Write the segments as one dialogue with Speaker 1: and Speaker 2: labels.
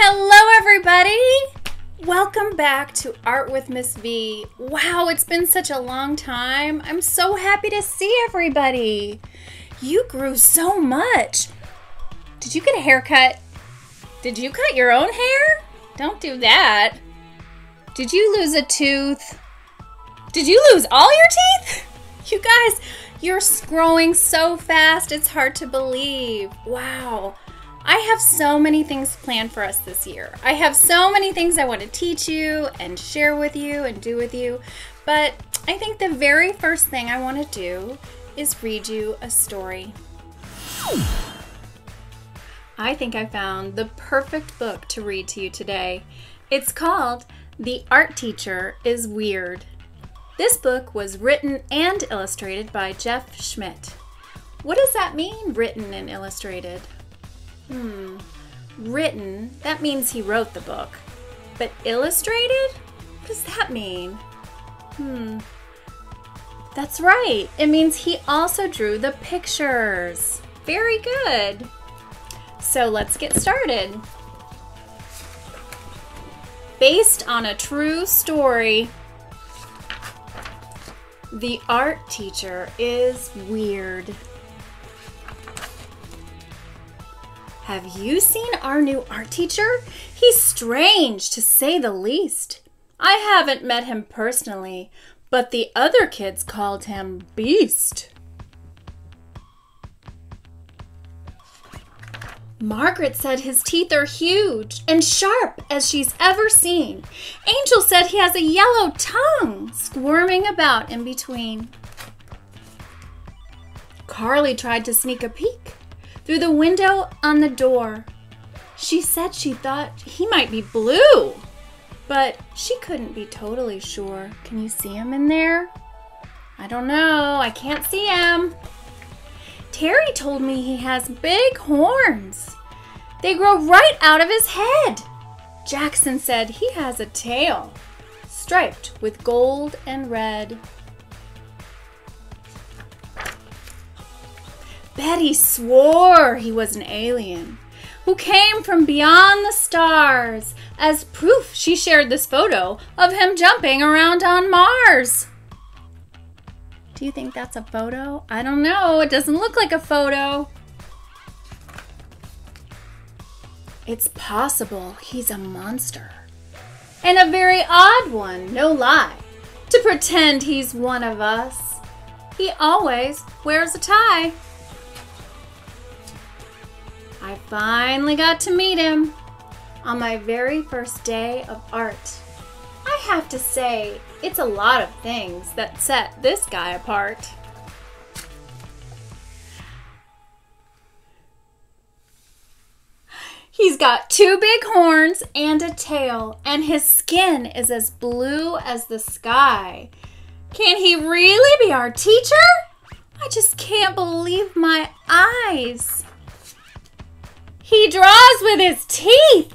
Speaker 1: Hello, everybody! Welcome back to Art with Miss V. Wow, it's been such a long time. I'm so happy to see everybody. You grew so much. Did you get a haircut? Did you cut your own hair? Don't do that. Did you lose a tooth? Did you lose all your teeth? You guys, you're growing so fast, it's hard to believe. Wow. I have so many things planned for us this year. I have so many things I want to teach you and share with you and do with you. But I think the very first thing I want to do is read you a story. I think I found the perfect book to read to you today. It's called The Art Teacher is Weird. This book was written and illustrated by Jeff Schmidt. What does that mean, written and illustrated? Written, that means he wrote the book. But illustrated? What does that mean? That's right. It means he also drew the pictures. Very good. So let's get started. Based on a true story, The Art Teacher is Weird. Have you seen our new art teacher? He's strange, to say the least. I haven't met him personally, but the other kids called him Beast. Margaret said his teeth are huge and sharp as she's ever seen. Angel said he has a yellow tongue squirming about in between. Carly tried to sneak a peek through the window on the door. She said she thought he might be blue, but she couldn't be totally sure. Can you see him in there? I don't know. I can't see him. Terry told me he has big horns. They grow right out of his head. Jackson said he has a tail striped with gold and red. Betty swore he was an alien who came from beyond the stars. As proof, she shared this photo of him jumping around on Mars. Do you think that's a photo? I don't know. It doesn't look like a photo. It's possible he's a monster. And a very odd one, no lie, to pretend he's one of us. He always wears a tie. I finally got to meet him on my very first day of art. I have to say, it's a lot of things that set this guy apart. He's got two big horns and a tail, and his skin is as blue as the sky. Can he really be our teacher? I just can't believe my eyes. He draws with his teeth.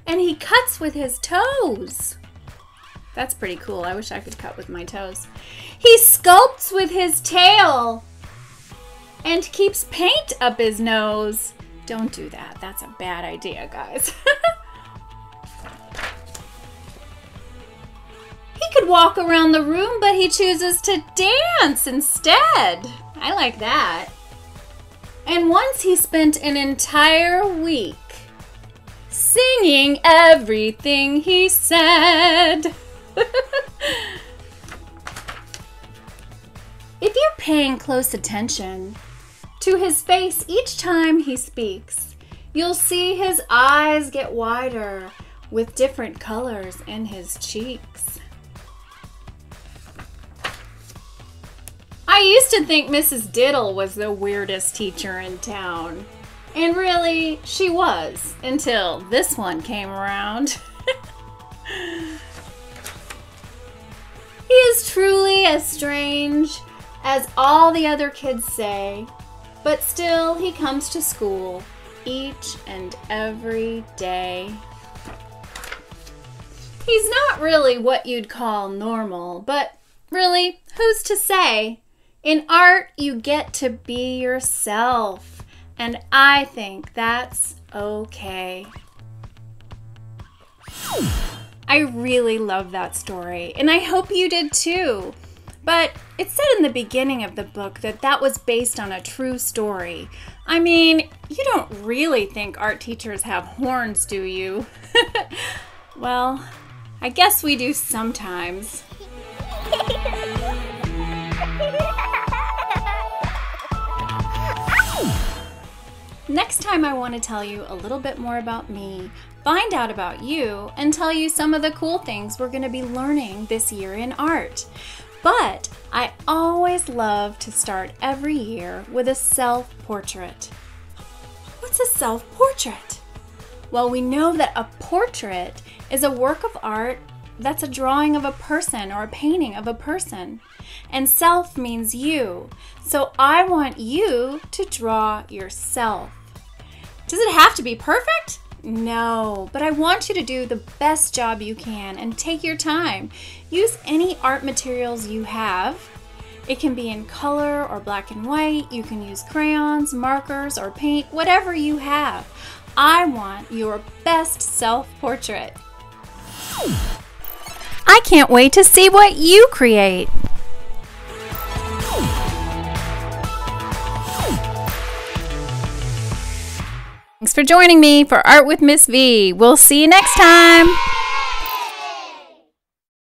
Speaker 1: And he cuts with his toes. That's pretty cool. I wish I could cut with my toes. He sculpts with his tail. And keeps paint up his nose. Don't do that. That's a bad idea, guys. He could walk around the room, but he chooses to dance instead. I like that. And once he spent an entire week singing everything he said. If you're paying close attention to his face each time he speaks, you'll see his eyes get wider with different colors in his cheeks. I used to think Mrs. Diddle was the weirdest teacher in town. And really, she was, until this one came around. He is truly as strange as all the other kids say, but still he comes to school each and every day. He's not really what you'd call normal, but really, who's to say? In art, you get to be yourself, and I think that's okay. I really love that story, and I hope you did too. But it said in the beginning of the book that that was based on a true story. I mean, you don't really think art teachers have horns, do you? Well, I guess we do sometimes. Next time I want to tell you a little bit more about me, find out about you, and tell you some of the cool things we're going to be learning this year in art. But I always love to start every year with a self-portrait. What's a self-portrait? Well, we know that a portrait is a work of art that's a drawing of a person or a painting of a person. And self means you. So I want you to draw yourself. Does it have to be perfect? No, but I want you to do the best job you can and take your time. Use any art materials you have. It can be in color or black and white. You can use crayons, markers, or paint, whatever you have. I want your best self-portrait. I can't wait to see what you create. Thanks for joining me for Art with Miss V. We'll see you next time.